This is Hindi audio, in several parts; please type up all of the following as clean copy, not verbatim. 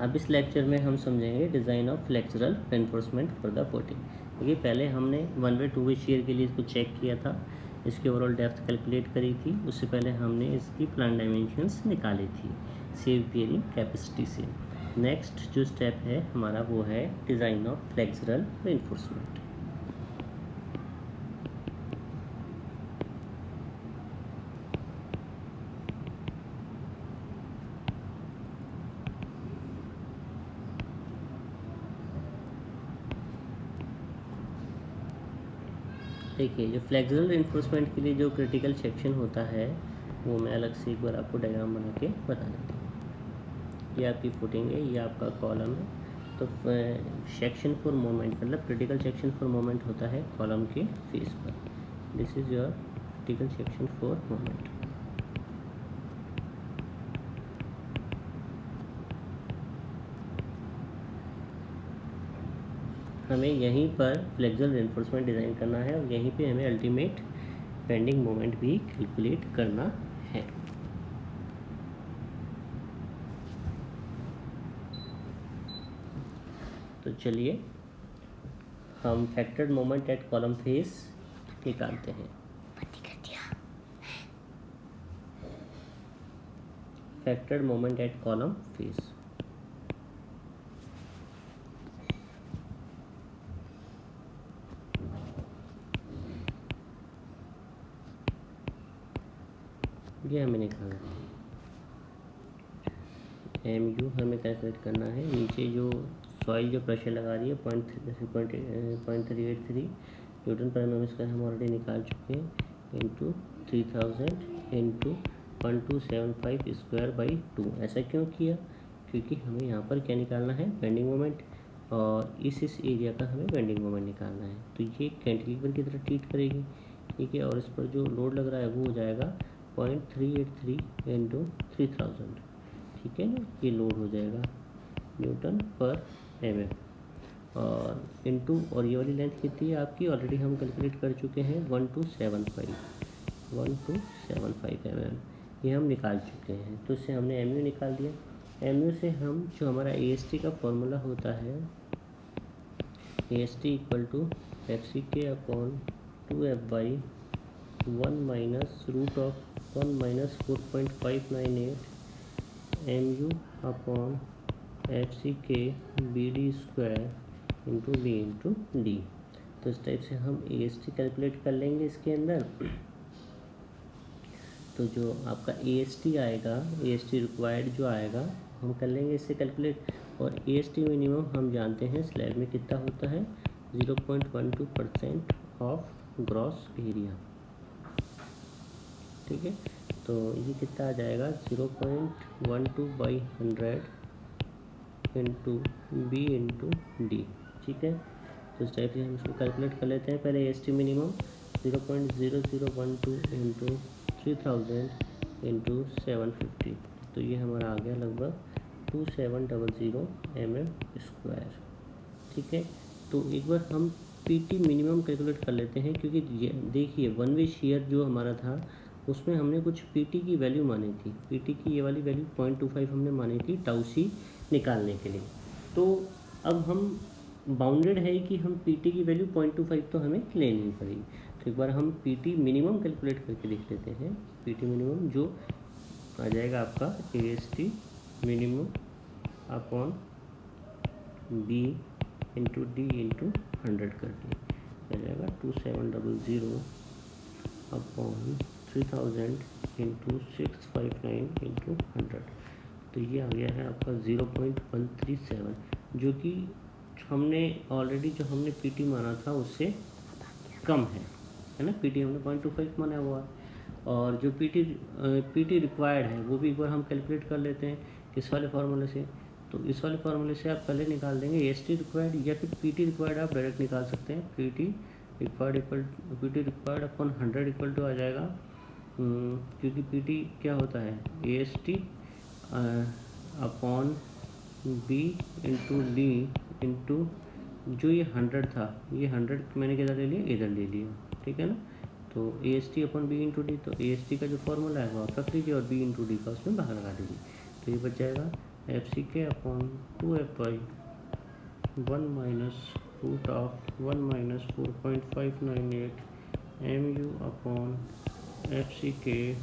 अब इस लेक्चर में हम समझेंगे design of flexural reinforcement for the footing. देखिए पहले हमने 1/2 वे शेयर के लिए इसको चेक किया था, इसकी ओवरऑल डेप्थ कैलकुलेट करी थी। उससे पहले हमने इसकी प्लान डायमेंशंस निकाली थी सेव बियरिंग कैपेसिटी से। नेक्स्ट जो स्टेप है हमारा वो है डिज़ाइन ऑफ फ्लेक्सुरल रेनफोर्समेंट। देखिए जो फ्लेक्सुरल रेनफोर्समेंट के लिए जो क्रिटिकल सेक्शन होता है वो मैं अलग से एक बार आपको डायग्राम बना के बता देता हूँ। ये आपकी फुटिंग है, ये आपका कॉलम है। तो सेक्शन फॉर मोमेंट मतलब क्रिटिकल सेक्शन फॉर मोमेंट होता है कॉलम के फेस पर। This is your critical section for moment. हमें यहीं पर फ्लेक्सुरल रेनफोर्समेंट डिज़ाइन करना है और यहीं पे हमें अल्टीमेट बेंडिंग मोमेंट भी कैलकुलेट करना है। तो चलिए हम factored moment at column face निकालते हैं। Factored moment at column face. ये हमें निकालना है। MU हमें कैलकुलेट करना है। नीचे जो सॉइल जो प्रेशर लगा रही है 0.383 न्यूटन पर mm स्क्वायर हम ऑलरेडी निकाल चुके हैं, इंटू 3000 इंटू 1275 स्क्वायर बाई 2। ऐसा क्यों किया? क्योंकि हमें यहाँ पर क्या निकालना है, बेंडिंग मोमेंट, और इस एरिया का हमें बेंडिंग मोमेंट निकालना है। तो ये कैंटिलीवर की तरह ट्रीट करेगी, ठीक है। और इस पर जो लोड लग रहा है वो हो जाएगा 0.383 इंटू 3000, ठीक है ना। ये लोड हो जाएगा न्यूटन पर mm, और इनटू, और ये वाली लेंथ कितनी है आपकी, ऑलरेडी हम कैलकुलेट कर चुके हैं 1275 mm, ये हम निकाल चुके हैं। तो इससे हमने mu निकाल दिया। mu से हम जो हमारा AST का फॉर्मूला होता है, AST equal to FCK upon 2F/1 minus root of 1 minus 4.598 MU upon FCK BD square into V into D. तो इस टाइप से हम AST कैलकुलेट कर लेंगे इसके अंदर। तो जो आपका AST आएगा, AST रिक्वायर्ड जो आएगा हम कर लेंगे इससे कैलकुलेट। और AST मिनिमम हम जानते हैं स्लैब में कितना होता है, 0.12% ऑफ ग्रॉस एरिया, ठीक है। तो ये कितना आ जाएगा, 0.12/100 इंटू बी इंटू डी, ठीक है। तो इस टाइप से हम इसको कैलकुलेट कर लेते हैं। पहले AST मिनिमम 0.0012 इंटू 3000 इंटू 750, तो ये हमारा आ गया लगभग 2700 mm स्क्वायर, ठीक है। तो एक बार हम PT मिनिमम कैलकुलेट कर लेते हैं, क्योंकि देखिए 1 वे शेयर जो हमारा था उसमें हमने कुछ PT की वैल्यू मानी थी। PT की ये वाली वैल्यू 0.25 हमने मानी थी टाउ-C निकालने के लिए। तो अब हम बाउंडेड है कि हम PT की वैल्यू 0.25 तो हमें लेनी पड़ेगी। तो एक बार हम PT मिनिमम कैलकुलेट करके देख लेते हैं। PT मिनिमम जो आ जाएगा आपका AST minimum upon B into D into 100 करके आ जाएगा 2700 अपॉन 3000 इंटू 659 इंटू 100। तो ये आ गया है आपका 0.137, जो कि हमने ऑलरेडी जो हमने PT माना था उससे कम है ना। PT हमने 0.25 माना हुआ है, और जो PT रिक्वायर्ड है वो भी एक बार हम कैलकुलेट कर लेते हैं इस वाले फार्मूले से। तो इस वाले फार्मूले से आप पहले निकाल देंगे AST रिक्वायर्ड या फिर PT रिक्वायर्ड, आप डायरेक्ट निकाल सकते हैं। PT required upon 100 equal to आ जाएगा, क्योंकि PT क्या होता है, AST upon B into D into जो ये 100 था, ये 100 मैंने किधर ले लिया, इधर ले लिया, ठीक है ना। तो AST upon B into D, तो AST का जो फॉर्मूला है वो आप रख लीजिए और B इंटू D का उसमें बाहर लगा दीजिए। तो ये बच जाएगा FCK upon 2FI 1 minus root of 1 minus 4.598 MU upon FCK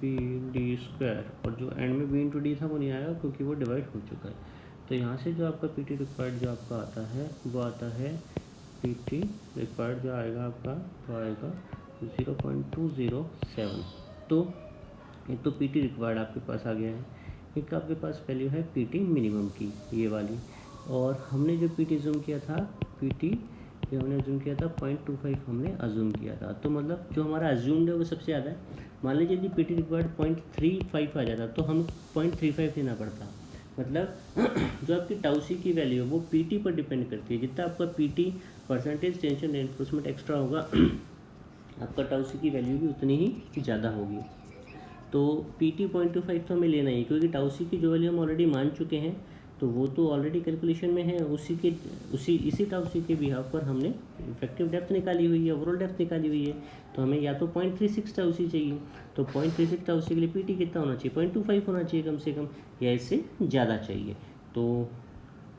BD square, और जो एंड में B इंटू डी था वो नहीं आएगा क्योंकि वो डिवाइड हो चुका है। तो यहाँ से जो आपका PT रिक्वायर्ड जो आपका आता है वो आता है PT रिक्वायर्ड जो आएगा आपका वो आएगा 0.207। तो एक तो PT रिक्वायर्ड आपके पास आ गया है, एक आपके पास वैल्यू है PT मिनिमम की ये वाली, और हमने जो PT जूम किया था PT जो हमने अज्यूम किया था 0.25 हमने अज्यूम किया था। तो मतलब जो हमारा अज्यूम्ड है वो सबसे ज़्यादा है। मान लीजिए यदि PT रिक्वायर्ड 0.35 आ जाता तो हम 0.35 देना पड़ता। मतलब जो आपकी टाउसी की वैल्यू है वो PT पर डिपेंड करती है। जितना आपका PT percentage tension reinforcement extra होगा आपका टाउसी की वैल्यू भी उतनी ही ज़्यादा होगी। तो PT 0.25 तो हमें लेना ही, क्योंकि टाउसी की जो वैल्यू हम ऑलरेडी मान चुके हैं तो वो तो ऑलरेडी कैलकुलेशन में है, इसी टाउसी के बिहाफ पर हमने इफेक्टिव डेप्थ निकाली हुई है, ओवरऑल डेप्थ निकाली हुई है। तो हमें या तो 0.36 टाउसी चाहिए, तो 0.36 टाउसी के लिए PT कितना होना चाहिए, 0.25 होना चाहिए कम से कम, या इससे ज़्यादा चाहिए। तो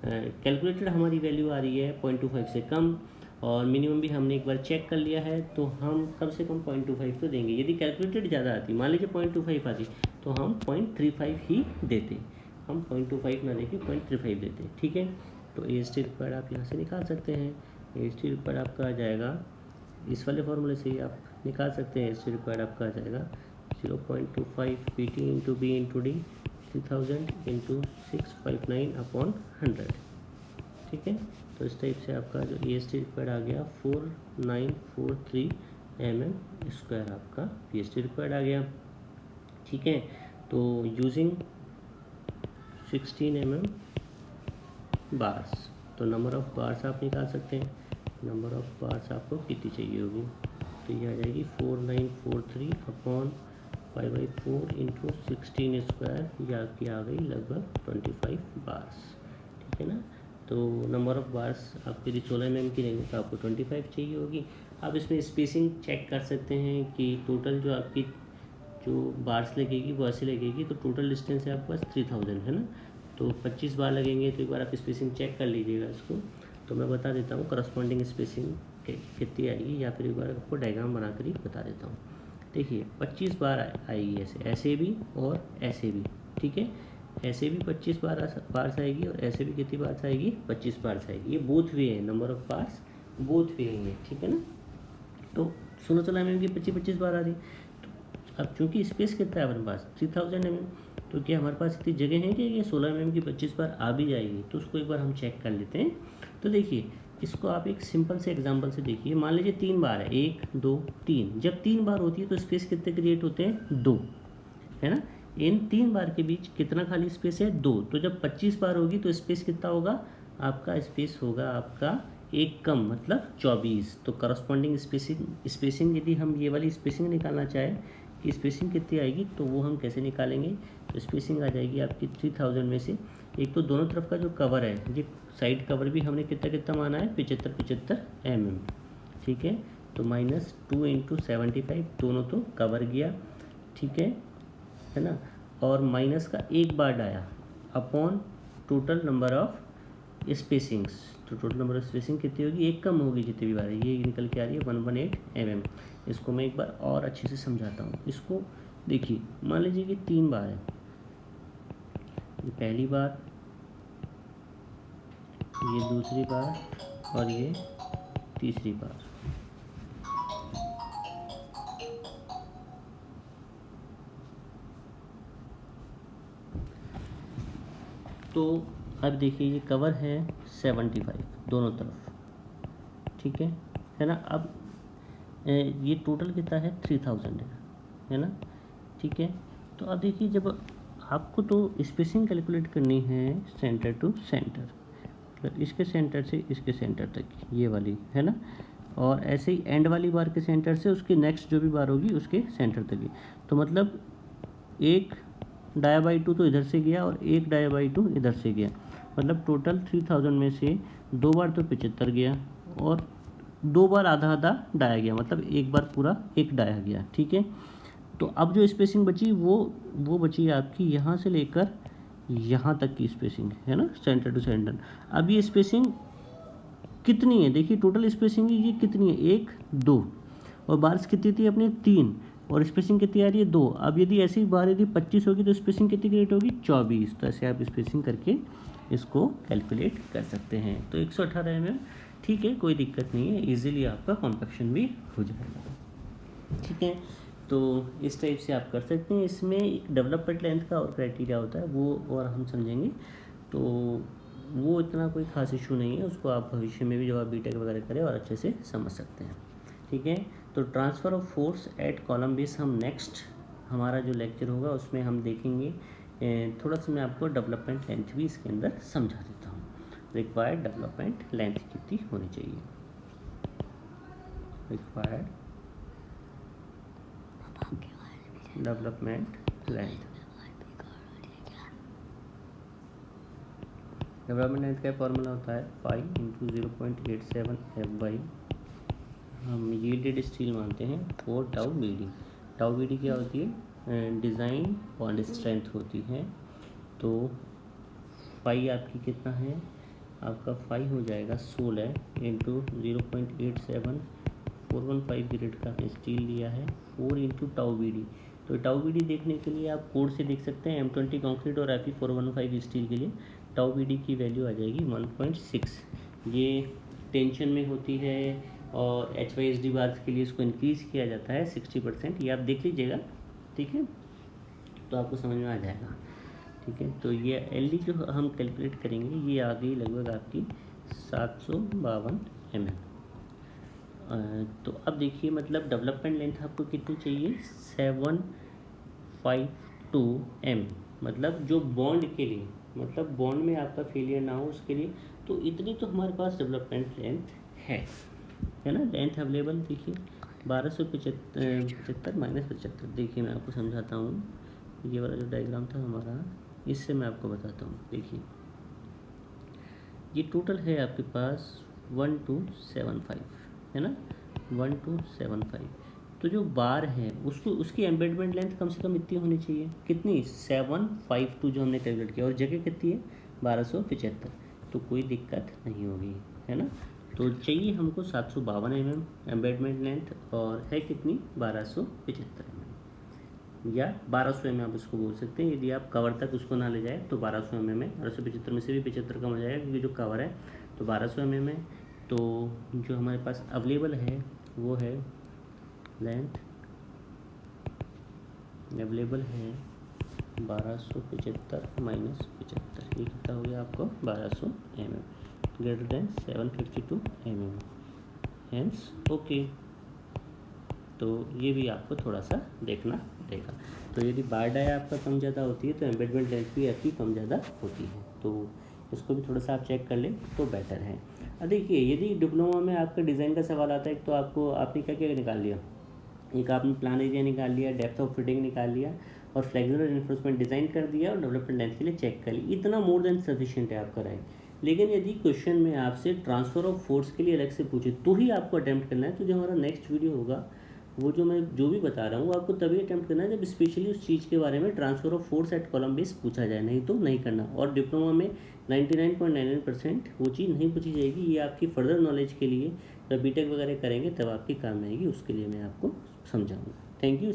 कैलकुलेटेड हमारी वैल्यू आ रही है 0.25 से कम, और मिनिमम भी हमने एक बार चेक कर लिया है, तो हम कम से कम 0.25 तो देंगे। यदि कैलकुलेटेड ज़्यादा आती, मान लीजिए 0.25 आती, तो हम 0.35 ही देते, हम 0.25 ना देके 0.35 देते। ठीक है, तो AST रिक्वायर्ड आप यहाँ से निकाल सकते हैं। AST रिक्वायर्ड आपका आ जाएगा, इस वाले फॉर्मूले से ही आप निकाल सकते हैं। AST रिक्वायर्ड आपका आ जाएगा 0.25 PT into B into D 3000 into 659 upon 100। ठीक है, तो इस टाइप से आपका जो AST रिक्वायर्ड आ गया 4943 mm स्क्वायर आपका AST रिक्वायर्ड आ गया। ठीक है, तो यूजिंग 16 mm बार्स, तो नंबर ऑफ़ बार्स आप निकाल सकते हैं। नंबर ऑफ़ बार्स आपको कितनी चाहिए होगी, तो ये आ जाएगी 4943 अपॉन 5/4 इंटू 16 स्क्वायर, ये आपकी आ गई लगभग 25 बार्स। ठीक है ना, तो नंबर ऑफ़ बार्स आपके यदि 16 mm की रहेंगे तो आपको 25 चाहिए होगी। आप इसमें स्पेसिंग चेक कर सकते हैं कि टोटल जो आपकी जो बार्स लगेगी वो ऐसे लगेगी, तो टोटल डिस्टेंस है आपके पास 3000 है ना, तो 25 बार लगेंगे। तो एक बार आप स्पेसिंग चेक कर लीजिएगा इसको, तो मैं बता देता हूँ करस्पॉन्डिंग स्पेसिंग कितनी आएगी, या फिर एक बार आपको डायग्राम बना कर ही बता देता हूँ। देखिए 25 बार आएगी, ऐसे भी और ऐसे भी। ठीक है, ऐसे भी 25 बार्स आएगी, और ऐसे भी कितनी बार्स आएगी, 25 बार्स आएगी। ये बोथ वे है, number of bars both way है। ठीक है ना, तो 16 mm की 25 बार आ रही। अब चूंकि स्पेस कितना है हमारे पास 3000 mm, तो क्या हमारे पास इतनी जगह है कि ये 16 mm की 25 बार आ भी जाएगी, तो उसको एक बार हम चेक कर लेते हैं। तो देखिए इसको आप एक सिंपल से एग्जांपल से देखिए, मान लीजिए 3 बार है, 1 2 3, जब 3 बार होती है तो स्पेस कितने क्रिएट होते हैं, 2, है ना। इन 3 बार के बीच कितना खाली स्पेस है, 2। तो जब 25 बार होगी तो स्पेस कितना होगा, आपका स्पेस होगा आपका एक कम, मतलब 24। तो करस्पॉन्डिंग स्पेसिंग यदि हम ये वाली स्पेसिंग निकालना चाहें कि स्पेसिंग कितनी आएगी, तो वो हम कैसे निकालेंगे। तो स्पेसिंग आ जाएगी आपकी 3000 में से, एक तो दोनों तरफ का जो कवर है, ये साइड कवर भी हमने कितना कितना माना है, 75 mm। ठीक है, तो -2 इंटू 75 दोनों तो कवर गया। ठीक है ना, और माइनस का एक बार डाया upon total number of spacings, तो टोटल नंबर ऑफ स्पेसिंग कितनी होगी, एक कम होगी जितनी भी बार है, ये निकल के आ रही है 118 mm। इसको मैं एक बार और अच्छे से समझाता हूँ। इसको देखिए, मान लीजिए कि 3 बार है, ये पहली बार, ये दूसरी बार, और ये तीसरी बार। तो अब देखिए ये कवर है 75 दोनों तरफ। ठीक है ना। अब ये टोटल कितना है, 3000 है ना। ठीक है, तो अब देखिए जब आपको तो स्पेसिंग कैलकुलेट करनी है सेंटर टू सेंटर, मतलब इसके सेंटर से इसके सेंटर तक, ये वाली है ना, और ऐसे ही एंड वाली बार के सेंटर से उसके नेक्स्ट जो भी बार होगी उसके सेंटर तक ही। तो मतलब एक डाया बाई 2 तो इधर से गया और एक डाया बाई 2 इधर से गया, मतलब टोटल 3000 में से 2 बार तो 75 गया और 2 बार आधा आधा डाया गया, मतलब एक बार पूरा एक डाया गया। ठीक है, तो अब जो स्पेसिंग बची वो बची आपकी यहाँ से लेकर यहाँ तक की स्पेसिंग है ना, सेंटर टू सेंटर। अब ये स्पेसिंग कितनी है, देखिए टोटल स्पेसिंग ये कितनी है, 1 2, और बारिश कितनी थी अपनी 3, और स्पेसिंग कितनी आ रही है 2। अब यदि ऐसी बार यदि 25 होगी तो स्पेसिंग कितनी क्रिएट होगी 24। तो ऐसे आप स्पेसिंग करके इसको कैलकुलेट कर सकते हैं। तो 118 mm ठीक है, कोई दिक्कत नहीं है, इजीली आपका कॉम्पैक्शन भी हो जाएगा। ठीक है, तो इस टाइप से आप कर सकते हैं। इसमें एक डेवलपमेंट लेंथ का और क्राइटेरिया होता है, वो और हम समझेंगे, तो वो इतना कोई खास इशू नहीं है, उसको आप भविष्य में भी जब आप बीटेक वगैरह करें और अच्छे से समझ सकते हैं। ठीक है, तो transfer of force at column base हम नेक्स्ट हमारा जो लेक्चर होगा उसमें हम देखेंगे। थोड़ा सा मैं आपको डेवलपमेंट लेंथ भी इसके अंदर समझा देता हूँ। रिक्वायर्ड डेवलपमेंट लेंथ कितनी होनी चाहिए, required development length. Development length का फॉर्मूला होता है 5 × 0.87 F/, हम यील्डेड स्टील मानते हैं 4 टाउ BD। टाउ BD क्या होती है, डिज़ाइन बॉन्ड स्ट्रेंथ होती है। तो फाई आपकी कितना है, आपका फाई हो जाएगा 16 × 0.87, 415 ग्रेड का स्टील लिया है, 4 × टाउ BD। तो टाउ BD देखने के लिए आप कोड से देख सकते हैं, M20 कंक्रीट और Fe 415 स्टील के लिए टाउ BD की वैल्यू आ जाएगी 1.6। ये टेंशन में होती है और HYSD बार्स के लिए इसको इंक्रीज़ किया जाता है 60%, ये आप देख लीजिएगा। ठीक है, तो आपको समझ में आ जाएगा। ठीक है, तो ये LD जो हम कैलकुलेट करेंगे ये आ गई लगभग आपकी 752 mm। तो अब देखिए, मतलब डेवलपमेंट लेंथ आपको कितनी चाहिए 752 mm, मतलब जो बॉन्ड के लिए, मतलब बॉन्ड में आपका फेलियर ना हो उसके लिए। तो इतनी तो हमारे पास डेवलपमेंट लेंथ है ना। लेंथ अवेलेबल देखिए 1275 - 75। देखिए मैं आपको समझाता हूँ, ये वाला जो डायग्राम था हमारा, इससे मैं आपको बताता हूँ। देखिए ये टोटल है आपके पास 1275 है ना, 1275। तो जो बार है उसको, उसकी एम्बेडमेंट लेंथ कम से कम इतनी होनी चाहिए, कितनी 752 जो हमने कैलकुलेट किया, और जगह कितनी है 1275। तो कोई दिक्कत नहीं होगी, है ना। तो चाहिए हमको 752 mm एम्बेडमेंट लेंथ, और है कितनी 1275 mm या 1200 mm आप इसको बोल सकते हैं। यदि आप कवर तक उसको ना ले जाए तो 1200 mm है, 1275 में से भी 75 कम हो जाएगा क्योंकि जो कवर है तो 1200 mm है। तो जो हमारे पास अवेलेबल है वो है लेंथ अवेलेबल है 1275 - 75, ये कितना हो गया आपको 1200 mm greater than 752 mm, hence okay. तो ये भी आपको थोड़ा सा देखना पड़ेगा। तो यदि बार डाई आपका कम ज़्यादा होती है तो एम्बेडमेंट लेंथ भी आपकी कम ज़्यादा होती है, तो इसको भी थोड़ा सा आप चेक कर लें तो बेटर है। अब देखिए, यदि डिप्लोमा में आपका डिज़ाइन का सवाल आता है, तो आपने क्या क्या निकाल लिया, एक आपने प्लान एरिया निकाल लिया, डेप्थ ऑफ फिटिंग निकाल लिया, और फ्लेक्सिबल रेनफोर्समेंट डिज़ाइन कर दिया, और डेवलपमेंट लेंथ के लिए चेक कर लिया। इतना मोर देन सफिशिएंट है आपका राइट। लेकिन यदि क्वेश्चन में आपसे ट्रांसफ़र ऑफ फोर्स के लिए अलग से पूछे तो ही आपको अटैम्प्ट करना है। तो जो हमारा नेक्स्ट वीडियो होगा वो जो मैं जो भी बता रहा हूँ आपको तभी अटैम्प्ट करना है जब स्पेशली उस चीज़ के बारे में transfer of force at column base पूछा जाए, नहीं तो नहीं करना। और डिप्लोमा में 99.99% वो चीज़ नहीं पूछी जाएगी। ये आपकी फर्दर नॉलेज के लिए, जब बीटेक वगैरह करेंगे तब आपकी काम आएगी, उसके लिए मैं आपको समझाऊँगा। Thank you.